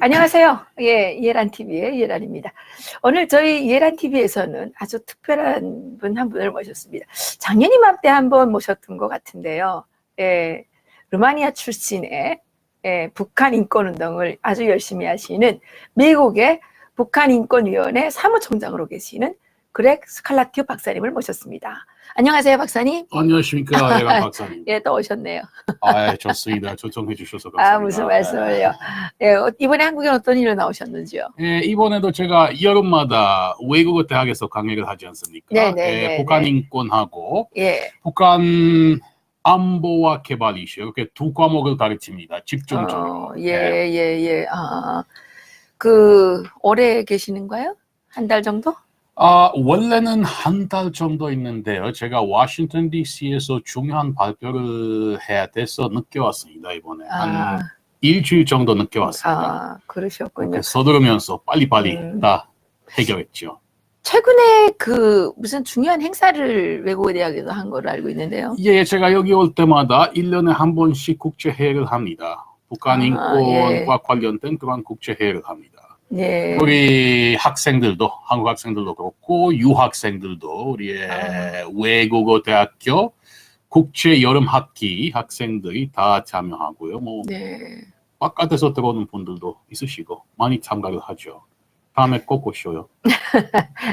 안녕하세요. 예, 이해란 TV의 이해란입니다. 오늘 저희 이해란 TV에서는 아주 특별한 분 한 분을 모셨습니다. 작년 이맘때 한번 모셨던 것 같은데요. 예, 루마니아 출신의 북한 인권운동을 아주 열심히 하시는 미국의 북한인권위원회 사무총장으로 계시는 그렉 스칼라티오 박사님을 모셨습니다. 안녕하세요, 박사님. 안녕하십니까, 예란 박사님. 예, 또 오셨네요. 좋습니다. 초청해 주셔서 감사합니다. 무슨 말씀을요. 예, 이번에 한국에 어떤 일로 나오셨는지요? 이번에도 제가 여름마다 외국어 대학에서 강의를 하지 않습니까? 네네네. 북한 인권하고 예. 북한 안보와 개발 이슈 이렇게 두 과목을 가르칩니다. 집중적으로. 예. 오래 계시는가요? 한 달 정도? 원래는 한 달 정도 있는데요. 제가 워싱턴 DC에서 중요한 발표를 해야 돼서 늦게 왔습니다, 이번에. 한 일주일 정도 늦게 왔습니다. 그러셨군요. 서두르면서 빨리빨리 다 해결했죠. 최근에 무슨 중요한 행사를 외국어 대학에서 한 걸로 알고 있는데요. 예, 제가 여기 올 때마다 1년에 한 번씩 국제회의를 합니다. 북한 인권과 관련된 그런 국제회의를 합니다. 예. 우리 학생들도, 한국 학생들도 그렇고 유학생들도 우리의 외국어 대학교 국제 여름 학기 학생들이 다 참여하고요. 바깥에서 들어오는 분들도 있으시고 많이 참가를 하죠. 다음에 꼭 오셔요.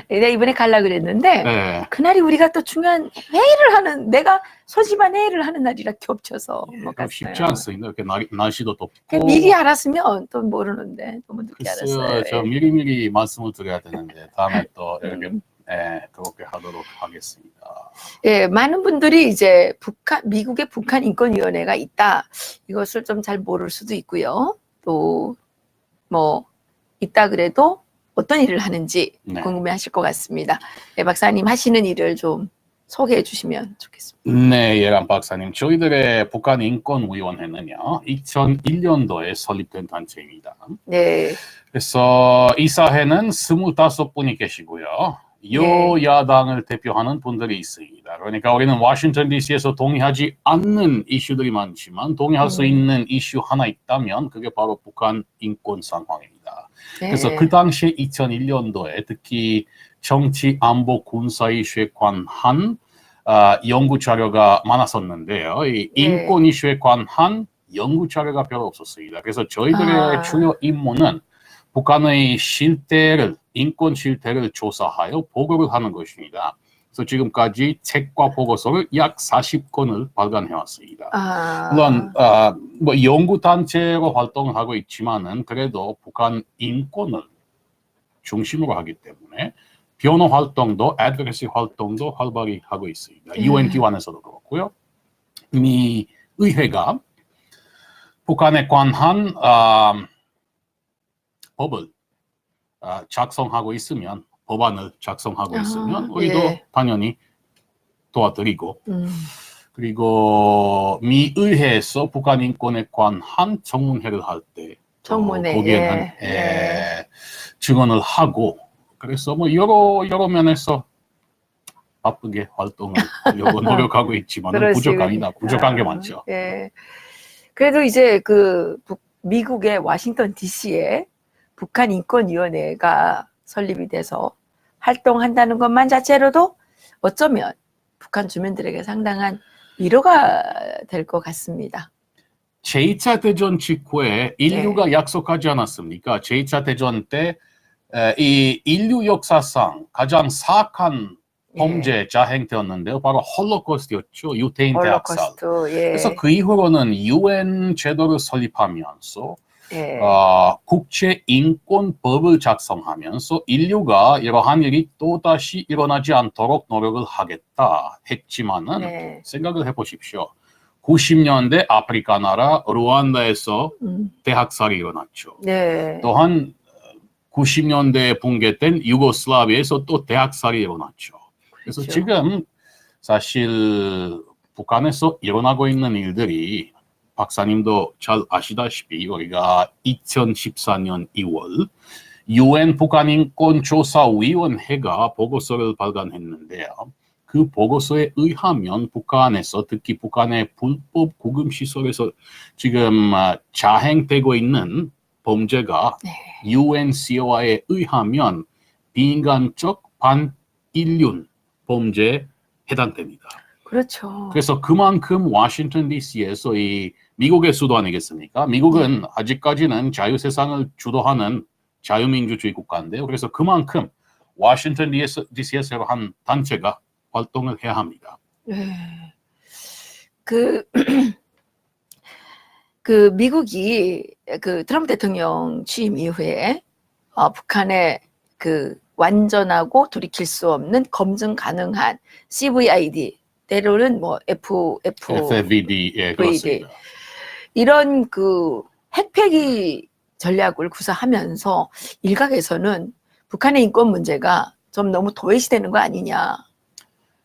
내가 이번에 가려고 그랬는데 네. 그날이 우리가 또 중요한 회의를 하는, 내가 소집한 회의를 하는 날이라 겹쳐서 못 갔어요. 쉽지 않습니다. 이렇게 날씨도 덥고. 미리 알았으면 또 모르는데 너무 늦게 알았어요. 저 미리미리 말씀을 드려야 되는데 다음에 또 이렇게 그렇게 하도록 하겠습니다. 예, 많은 분들이 이제 미국의 북한인권위원회가 있다, 이것을 좀 잘 모를 수도 있고요. 또 있다 그래도 어떤 일을 하는지 궁금해하실 것 같습니다. 예, 박사님 하시는 일을 좀 소개해 주시면 좋겠습니다. 네, 예란 박사님. 저희들의 북한인권위원회는요, 2001년도에 설립된 단체입니다. 네. 그래서 이 사회는 25분이 계시고요. 여야당을 대표하는 분들이 있습니다. 그러니까 우리는 워싱턴 DC에서 동의하지 않는 이슈들이 많지만 동의할 수 있는 이슈 하나 있다면 그게 바로 북한 인권 상황입니다. 그래서 그 당시 2001년도에 특히 정치, 안보, 군사 이슈에 관한 연구 자료가 많았었는데요. 이 인권 이슈에 관한 연구 자료가 별로 없었습니다. 그래서 저희들의 주요 임무는 북한의 인권 실태를 조사하여 보고를 하는 것입니다. 그래서 지금까지 책과 보고서를 약 40건을 발간해 왔습니다. 물론 연구 단체로 활동을 하고 있지만은 그래도 북한 인권을 중심으로 하기 때문에 변호 활동도, advocacy 활동도 활발히 하고 있습니다. UN 기관에서도 그렇고요. 미 의회가 북한에 관한 법을 작성하고 있으면, 법안을 작성하고 있으면 우리도 당연히 도와드리고, 그리고 미 의회에서 북한 인권에 관한 청문회를 할 때 거기에는 증언을 하고, 그래서 여러 면에서 바쁘게 활동을 하려고 노력하고 있지만 부족한 게 많죠. 그래도 이제 미국의 워싱턴 DC에 북한인권위원회가 설립이 돼서 활동한다는 것만 자체로도 어쩌면 북한 주민들에게 상당한 위로가 될 것 같습니다. 제2차 대전 직후에 인류가 약속하지 않았습니까? 제2차 대전 때 이 인류 역사상 가장 사악한 범죄 자행되었는데요. 바로 홀로코스트였죠. 유태인 대학살. 그래서 그 이후로는 UN 제도를 설립하면서 국제인권법을 작성하면서 인류가 이러한 일이 또다시 일어나지 않도록 노력을 하겠다 했지만은 생각을 해보십시오. 90년대 아프리카 나라 루안다에서 대학살이 일어났죠. 또한 90년대에 붕괴된 유고슬라비아에서 또 대학살이 일어났죠. 그래서 지금 사실 북한에서 일어나고 있는 일들이 박사님도 잘 아시다시피 우리가 2014년 2월 UN 북한인권조사위원회가 보고서를 발간했는데요. 그 보고서에 의하면 북한에서, 특히 북한의 불법 구금시설에서 지금 자행되고 있는 범죄가 네. UNCOI에 의하면 비인간적 반인륜 범죄에 해당됩니다. 그렇죠. 그래서 그만큼 워싱턴 DC에서 이 미국의 수도 아니겠습니까? 미국은 아직까지는 자유세상을 주도하는 자유민주주의 국가인데요. 그래서 그만큼 워싱턴 DC에서 한 단체가 활동을 해야 합니다. 네. 그 미국이 그 트럼프 대통령 취임 이후에 북한의 그 완전하고 돌이킬 수 없는 검증 가능한 CVID 때로는 뭐 FVD, 예, 그렇습니다. 이런 그 핵폐기 전략을 구사하면서 일각에서는 북한의 인권 문제가 좀 너무 도외시되는 거 아니냐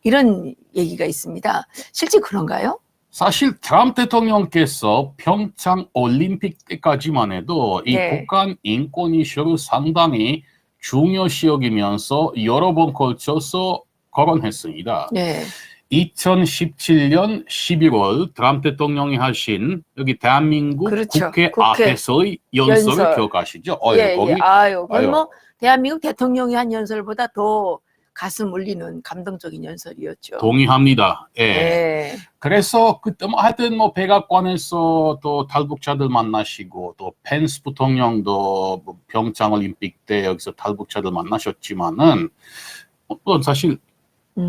이런 얘기가 있습니다. 실제 그런가요? 사실 트럼프 대통령께서 평창 올림픽 때까지만 해도 이 네. 북한 인권 이슈를 상당히 중요시 여기면서 여러 번 걸쳐서 거론했습니다. 네. 2017년 11월 트럼프 대통령이 하신 여기 대한민국 그렇죠. 국회 국회 앞에서의 연설을 연설. 기억하시죠? 예, 거기 예. 아유, 그건 아유. 뭐 대한민국 대통령이 한 연설보다 더 가슴 울리는 감동적인 연설이었죠. 동의합니다. 예. 예. 그래서 그때 뭐 하여튼 뭐 백악관에서 또 탈북자들 만나시고 또 펜스 부통령도 뭐 평창 올림픽 때 여기서 탈북자들 만나셨지만은 사실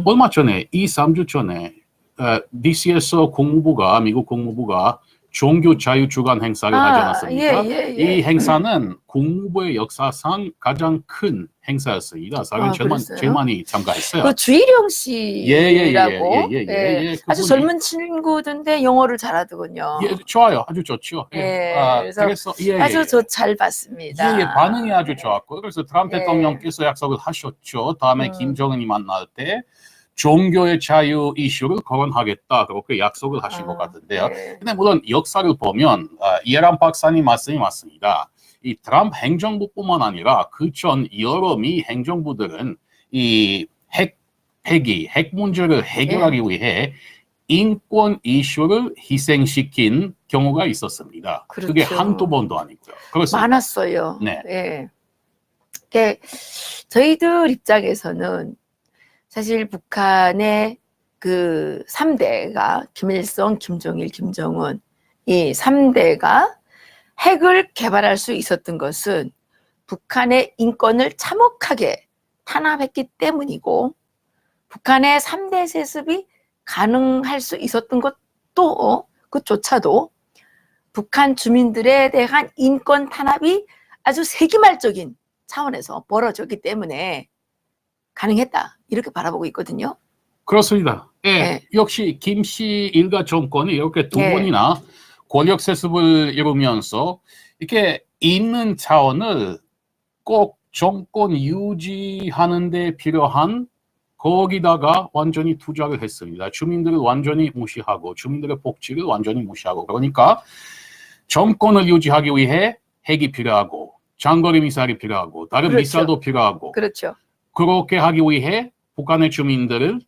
얼마 전에 2-3주 전에 DC에서 미국 국무부가 종교 자유 주간 행사를 하지 않았습니까? 예. 이 행사는 국무부의 역사상 가장 큰 행사였습니다. 사람이 제일 많이 참가했어요. 그 주일영 씨라고 아주 그분이, 젊은 친구던데 영어를 잘하더군요. 예, 좋아요. 아주 좋죠. 그래서 아주 저 잘 봤습니다. 반응이 아주 좋았고 그래서 트럼프 대통령께서 약속을 하셨죠. 다음에 김정은이 만날 때 종교의 자유 이슈를 거론하겠다 그렇게 약속을 하신 것 같은데요. 근데 물론 역사를 보면 이해란 박사님 말씀이 맞습니다. 이 트럼프 행정부뿐만 아니라 그 전 여러 미 행정부들은 이 핵 문제를 해결하기 위해 인권 이슈를 희생시킨 경우가 있었습니다. 그렇죠. 그게 한두 번도 아니고요. 그렇습니다. 많았어요. 네. 저희들 입장에서는 사실 북한의 그 3대가 김일성, 김정일, 김정은 이 3대가 핵을 개발할 수 있었던 것은 북한의 인권을 참혹하게 탄압했기 때문이고 북한의 3대 세습이 가능할 수 있었던 것도 그조차도 북한 주민들에 대한 인권 탄압이 아주 세기말적인 차원에서 벌어졌기 때문에 가능했다 이렇게 바라보고 있거든요. 그렇습니다. 역시 김씨 일가 정권이 이렇게 두 번이나 권력 세습을 이루면서 이렇게 있는 차원을 꼭 정권 유지하는 데 필요한 거기다가 완전히 투자를 했습니다. 주민들을 완전히 무시하고 주민들의 복지를 완전히 무시하고 그러니까 정권을 유지하기 위해 핵이 필요하고 장거리 미사일이 필요하고 다른 미사일도 필요하고 그렇죠. 그렇게 하기 위해 북한의 주민들을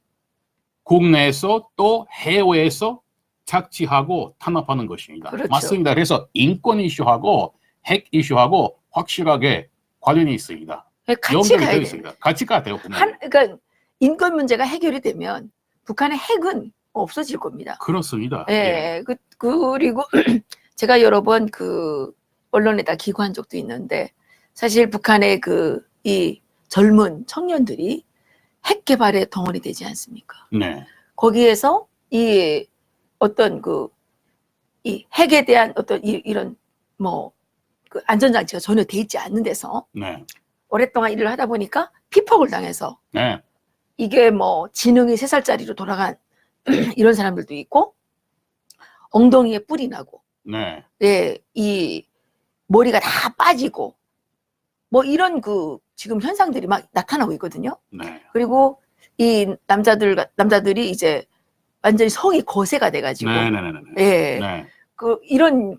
국내에서 또 해외에서 착취하고 탄압하는 것입니다. 그렇죠. 맞습니다. 그래서 인권 이슈하고 핵 이슈하고 확실하게 관련이 있습니다. 같이 가야 있습니다. 같이 가야 돼요. 그러니까 인권 문제가 해결이 되면 북한의 핵은 없어질 겁니다. 그렇습니다. 그리고 제가 여러 번 그 언론에다 기고한 적도 있는데 사실 북한의 이 젊은 청년들이 핵 개발에 덩어리 되지 않습니까? 네. 거기에서 이 어떤 이 핵에 대한 어떤 이런 뭐 그 안전장치가 전혀 돼 있지 않는 데서 오랫동안 일을 하다 보니까 피폭을 당해서 이게 뭐 지능이 3살짜리로 돌아간 이런 사람들도 있고 엉덩이에 뿔이 나고 이 머리가 다 빠지고 뭐 이런 지금 현상들이 막 나타나고 있거든요. 그리고 이 남자들이 이제 완전히 성이 거세가 돼가지고 이런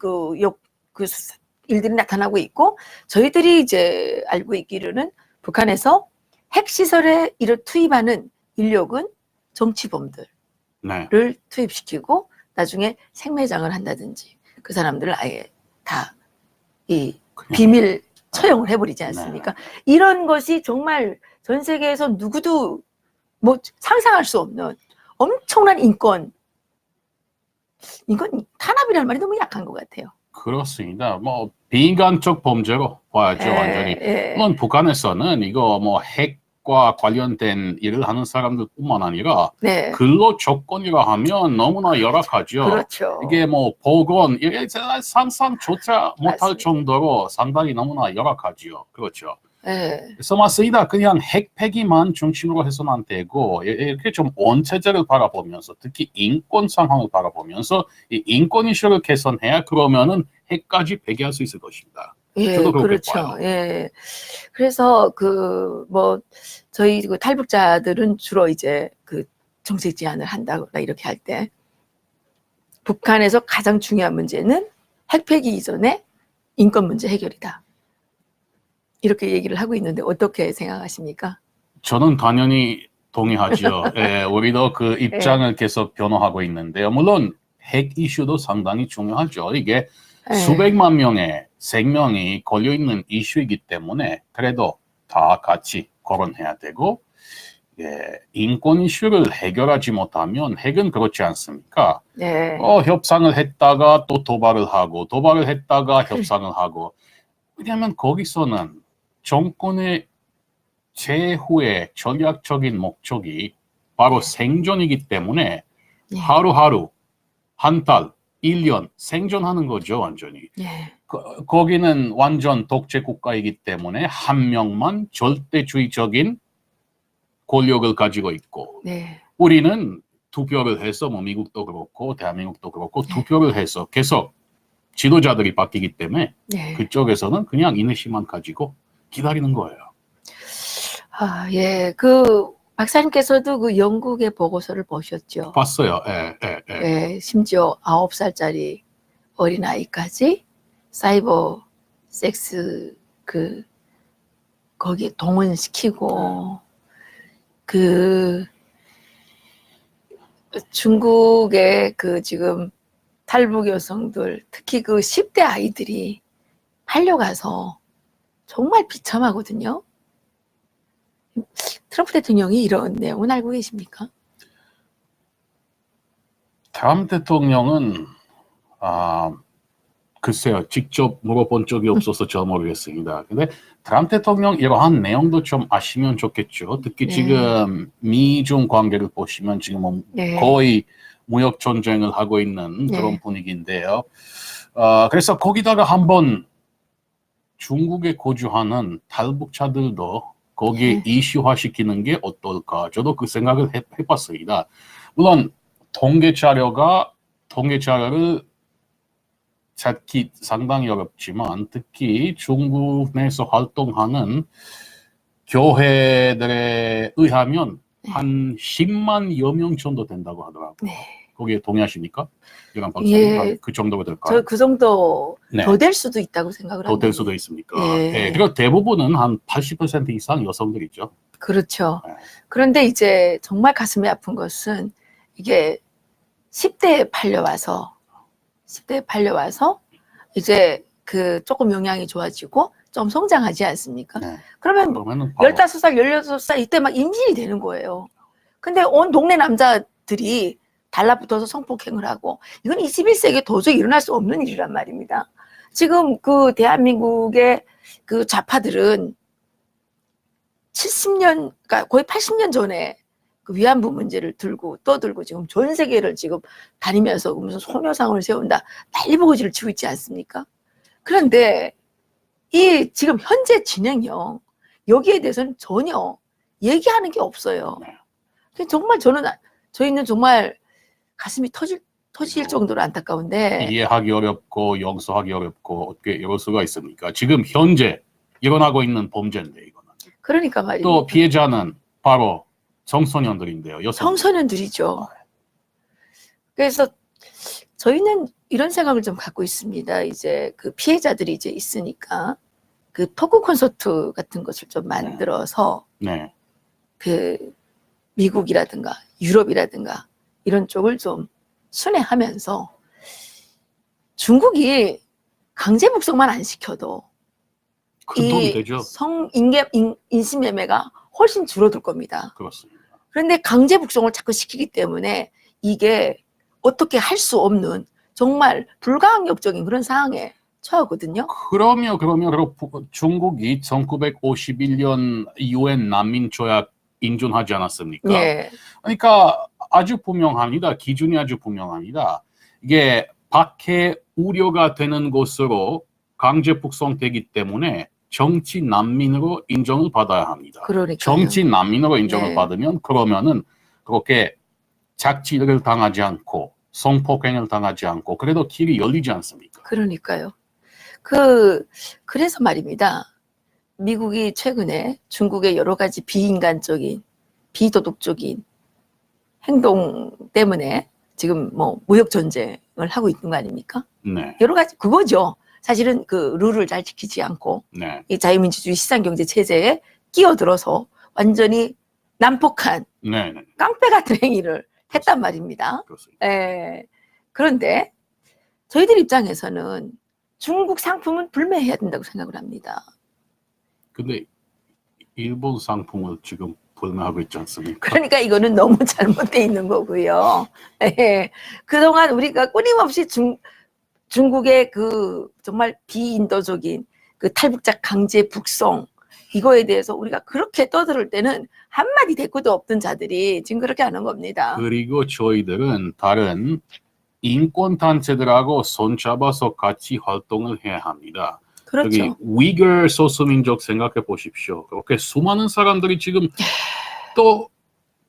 일들이 나타나고 있고 저희들이 이제 알고 있기로는 북한에서 핵시설에 투입하는 인력은 정치범들을 투입시키고 나중에 생매장을 한다든지 그 사람들을 아예 다 비밀 처형을 해버리지 않습니까? 이런 것이 정말 전 세계에서 누구도 뭐 상상할 수 없는 엄청난 인권 탄압이라는 말이 너무 약한 것 같아요. 그렇습니다. 뭐 비인간적 범죄로 봐야죠, 완전히. 물론 북한에서는 이거 뭐 핵과 관련된 일을 하는 사람들뿐만 아니라 네. 근로 조건이라 하면 너무나 열악하죠. 그렇죠. 이게 뭐 보건 이게 상상조차 못할 맞습니다. 정도로 상당히 너무나 열악하죠. 그렇죠. 네. 그래서 맞습니다. 그냥 핵폐기만 중심으로 해서는 안 되고 이렇게 좀 원체제를 바라보면서 특히 인권 상황을 바라보면서 이 인권 이슈를 개선해야 그러면은 핵까지 폐기할 수 있을 것입니다. 예, 저도 그렇게 그렇죠. 봐요. 예. 그래서 저희 그 탈북자들은 주로 이제 그 정책 제안을 한다거나 이렇게 할 때 북한에서 가장 중요한 문제는 핵폐기 이전에 인권 문제 해결이다. 이렇게 얘기를 하고 있는데 어떻게 생각하십니까? 저는 당연히 동의하죠. 예, 우리도 그 입장을 계속 변호하고 있는데요. 물론 핵 이슈도 상당히 중요하죠. 이게 수백만 명의 생명이 걸려있는 이슈이기 때문에 그래도 다 같이 거론해야 되고 인권 이슈를 해결하지 못하면 핵은 그렇지 않습니까? 네. 협상을 했다가 또 도발을 하고 도발을 했다가 협상을 하고 왜냐하면 거기서는 정권의 최후의 전략적인 목적이 바로 생존이기 때문에 하루하루, 한 달, 1년 생존하는 거죠, 완전히. 거기는 완전 독재 국가이기 때문에 한 명만 절대주의적인 권력을 가지고 있고 우리는 투표를 해서 뭐 미국도 그렇고 대한민국도 그렇고 투표를 해서 계속 지도자들이 바뀌기 때문에 그쪽에서는 그냥 인내심만 가지고 기다리는 거예요. 아, 예. 그 박사님께서도 그 영국의 보고서를 보셨죠? 봤어요. 예, 심지어 9살짜리 어린아이까지 사이버 섹스 거기에 동원시키고 그 중국의 그 지금 탈북 여성들 특히 그 10대 아이들이 팔려가서 정말 비참하거든요. 트럼프 대통령이 이런 내용은 알고 계십니까? 트럼프 대통령은 글쎄요. 직접 물어본 적이 없어서 잘 모르겠습니다. 근데 트럼프 대통령 이러한 내용도 좀 아시면 좋겠죠. 특히 지금 미중 관계를 보시면 지금 뭐 거의 무역 전쟁을 하고 있는 그런 분위기인데요. 그래서 거기다가 한번 중국에 거주하는 탈북자들도 거기에 이슈화시키는 게 어떨까? 저도 그 생각을 해봤습니다. 물론 통계 자료를 찾기 상당히 어렵지만 특히 중국 내에서 활동하는 교회들에 의하면 한 10만여 명 정도 된다고 하더라고요. 거기에 동의하십니까? 이런 박사님, 그 정도가 될까요? 저 그 정도 더 될 수도 있다고 생각을 합니다. 더 될 수도 있습니까? 그리고 대부분은 한 80% 이상 여성들이죠. 그렇죠. 그런데 이제 정말 가슴이 아픈 것은 이게 10대에 팔려와서 이제 그 조금 영향이 좋아지고 좀 성장하지 않습니까? 그러면 15살, 16살 이때 막 임신이 되는 거예요. 근데 온 동네 남자들이 달라붙어서 성폭행을 하고 이건 21세기에 도저히 일어날 수 없는 일이란 말입니다. 지금 그 대한민국의 그 좌파들은 70년, 그러니까 거의 80년 전에 그 위안부 문제를 떠들고 지금 전 세계를 지금 다니면서 무슨 소녀상을 세운다 난리보고지를 치고 있지 않습니까? 그런데 이 지금 현재 진행형 여기에 대해서는 전혀 얘기하는 게 없어요. 정말 저희는 정말 가슴이 터질 정도로 안타까운데 이해하기 어렵고 용서하기 어렵고 어떻게 이럴 수가 있습니까? 지금 현재 일어나고 있는 범죄인데 이거는. 그러니까 말이에요. 또 피해자는 바로 청소년들인데요. 청소년들이죠. 그래서 저희는 이런 생각을 좀 갖고 있습니다. 이제 그 피해자들이 이제 있으니까 그 토크 콘서트 같은 것을 좀 만들어서 그 미국이라든가 유럽이라든가 이런 쪽을 좀 순회하면서 중국이 강제 북송만 안 시켜도 큰 도움이 이 되죠. 인신매매가 훨씬 줄어들 겁니다. 그렇습니다. 그런데 강제 북송을 자꾸 시키기 때문에 이게 어떻게 할 수 없는 정말 불가항력적인 그런 상황에 처하거든요. 그러면 중국이 1951년 유엔 난민 조약 인준하지 않았습니까? 예, 그러니까 아주 분명합니다. 기준이 아주 분명합니다. 이게 박해 우려가 되는 곳으로 강제 북송되기 때문에 정치 난민으로 인정을 받아야 합니다. 그러니까요. 정치 난민으로 인정을 네. 받으면 그러면은 그렇게 착취를 당하지 않고 성폭행을 당하지 않고 그래도 길이 열리지 않습니까? 그러니까요. 그래서 말입니다. 미국이 최근에 중국의 여러 가지 비인간적인, 비도덕적인 행동 때문에 지금 뭐 무역 전쟁을 하고 있는 거 아닙니까? 네, 여러 가지 그거죠. 사실은 그 룰을 잘 지키지 않고 네, 이 자유민주주의 시장경제 체제에 끼어들어서 완전히 난폭한 네, 네, 깡패 같은 행위를 했단 말입니다. 그렇습니다. 예. 그런데 저희들 입장에서는 중국 상품은 불매해야 된다고 생각을 합니다. 근데 일본 상품을 지금 불매하고 있지 않습니까? 그러니까 이거는 너무 잘못돼 있는 거고요. 예. 그동안 우리가 끊임없이 중국의 그 정말 비인도적인 그 탈북자 강제 북송 이거에 대해서 우리가 그렇게 떠들 때는 한마디 대꾸도 없던 자들이 지금 그렇게 하는 겁니다. 그리고 저희들은 다른 인권 단체들하고 손잡아서 같이 활동을 해야 합니다. 여기 그렇죠. 위거 소수민족 생각해 보십시오. 그렇게 수많은 사람들이 지금 또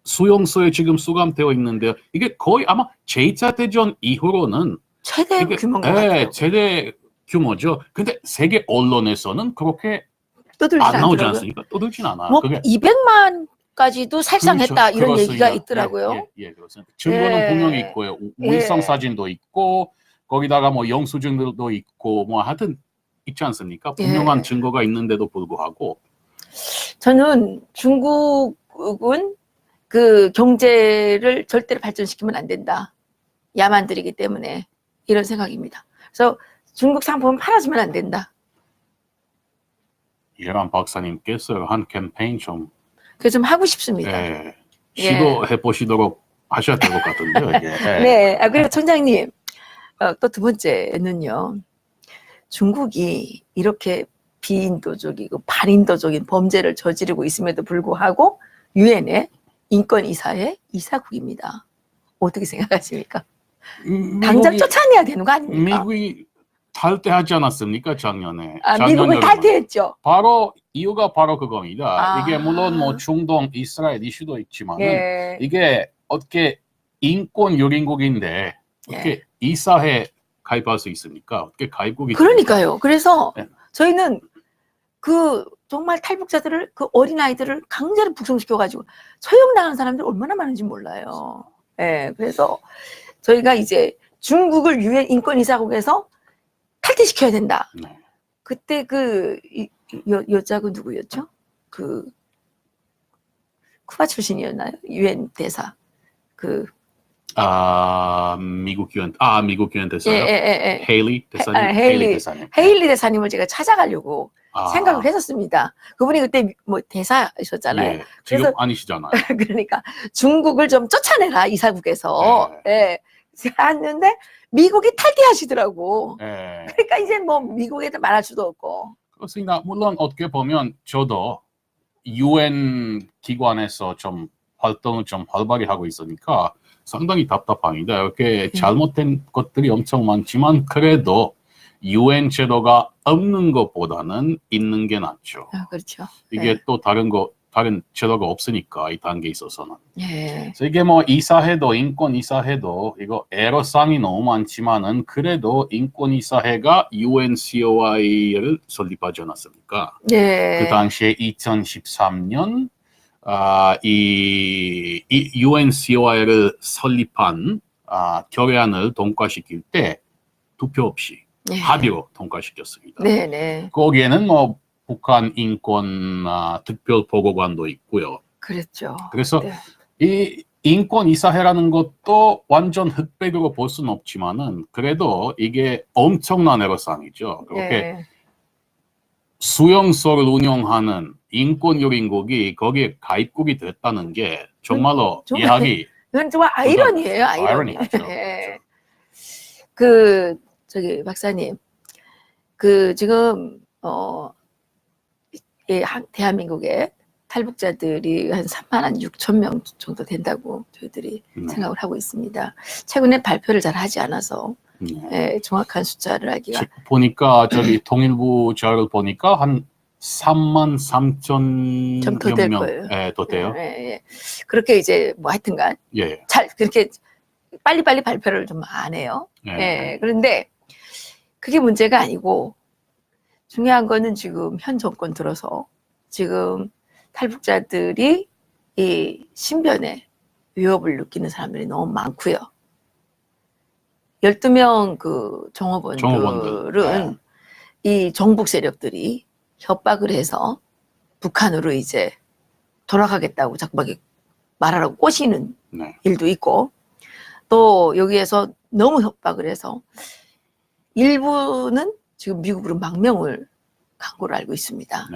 수용소에 지금 수감되어 있는데요. 이게 거의 아마 제2차 대전 이후로는 최대 이게 규모인 것 같아요. 최대 규모죠. 근데 세계 언론에서는 그렇게 떠들지 안 나오지 않더라고요. 않습니까? 떠들진 않아. 뭐 그게 200만까지도 살상했다 그렇죠. 이런 그렇습니다. 얘기가 있더라고요. 예, 그렇습니다. 증거는 예. 분명히 있고요. 물성 예. 사진도 있고 거기다가 뭐 영수증들도 있고 뭐 하여튼 있지 않습니까? 분명한 예. 증거가 있는데도 불구하고 저는 중국은 그 경제를 절대로 발전시키면 안 된다. 야만들이기 때문에 이런 생각입니다. 그래서 중국 상품은 팔아주면 안 된다. 이해란 박사님께서 한 캠페인 좀 그래서 좀 하고 싶습니다. 예, 시도해 보시도록 하셔야 될 것 같은데요. 이게. 예. 네. 그리고 총장님, 또 두 번째는요. 중국이 이렇게 비인도적이고 반인도적인 범죄를 저지르고 있음에도 불구하고 유엔의 인권이사의 이사국입니다. 어떻게 생각하십니까? 당장 쫓아내야 되는 거 아닙니까? 미국이 탈퇴하지 않았습니까? 작년에. 미국을 여름에. 탈퇴했죠. 바로 이유가 바로 그겁니다. 아. 이게 물론 뭐 중동, 이스라엘 이슈도 있지만 예. 이게 어떻게 인권 유린국인데 어떻게 예. 이사회 가입할 수 있습니까? 어떻게 가입국이 그러니까요. 그래서 네. 저희는 그 정말 탈북자들을 그 어린아이들을 강제로 북송시켜가지고 처형당한 사람들 얼마나 많은지 몰라요. 예. 그래서 저희가 이제 중국을 유엔 인권이사국에서 탈퇴시켜야 된다. 네. 그때 그 여자가 누구였죠? 그 쿠바 출신이었나요? 유엔 대사. 미국 유엔 대사요. 예. 헤일리 대사님. 헤일리 대사님. 헤일리 대사님을 제가 찾아가려고 아, 생각을 했었습니다. 그분이 그때 뭐 대사이셨잖아요. 예, 지금 그래서 아니시잖아요. 그러니까 중국을 좀 쫓아내라 이사국에서. 예. 했는데 미국이 탈퇴하시더라고. 예. 그러니까 이제 뭐 미국에도 말할 수도 없고. 그렇습니다. 물론 어떻게 보면 저도 유엔 기관에서 좀 활동을 좀 활발히 하고 있으니까 상당히 답답합니다. 이렇게 잘못된 것들이 엄청 많지만 그래도 유엔 제도가 없는 것보다는 있는 게 낫죠. 그렇죠. 이게 또 다른 제도가 없으니까 이 단계에 있어서는. 예. 그래서 이게 뭐 이사회도 인권 이사회도 이거 애로사항이 너무 많지만은 그래도 인권 이사회가 UNCOI를 설립하지 않았습니까? 네. 그 당시에 2013년 이 UNCOI를 설립한 결의안을 통과시킬 때 투표 없이 합의로 통과시켰습니다. 네네. 거기에는 뭐 북한 인권 특별 보고관도 있고요. 그랬죠. 그래서 네. 이 인권 이사회라는 것도 완전 흑백으로 볼 수는 없지만은 그래도 이게 엄청난 애로사항이죠. 그렇게 예. 수용소를 운영하는 인권요린국이 거기에 가입국이 됐다는 게 정말로 정말 이해하기 이건 정말 아이러니예요, 아이러니. 아이러니죠. 예. 그 저기 박사님, 그 지금 대한민국에 탈북자들이 한 3만 6천 명 정도 된다고 저희들이 생각을 하고 있습니다. 최근에 발표를 잘 하지 않아서 정확한 숫자를 알기가 보니까 저기 통일부 자료를 보니까 한 3만 3천 좀 더 될 명 거예요. 더 돼요. 그렇게 이제 뭐 하여튼간 예. 잘 그렇게 빨리빨리 발표를 좀 안 해요. 그런데 그게 문제가 아니고 중요한 거는 지금 현 정권 들어서 지금 탈북자들이 이 신변에 위협을 느끼는 사람들이 너무 많고요. 12명 그 종업원들은 이 정북 세력들이 협박을 해서 북한으로 이제 돌아가겠다고 자꾸 막 말하라고 꼬시는 일도 있고, 또 여기에서 너무 협박을 해서 일부는 지금 미국으로 망명을 간 걸로 알고 있습니다.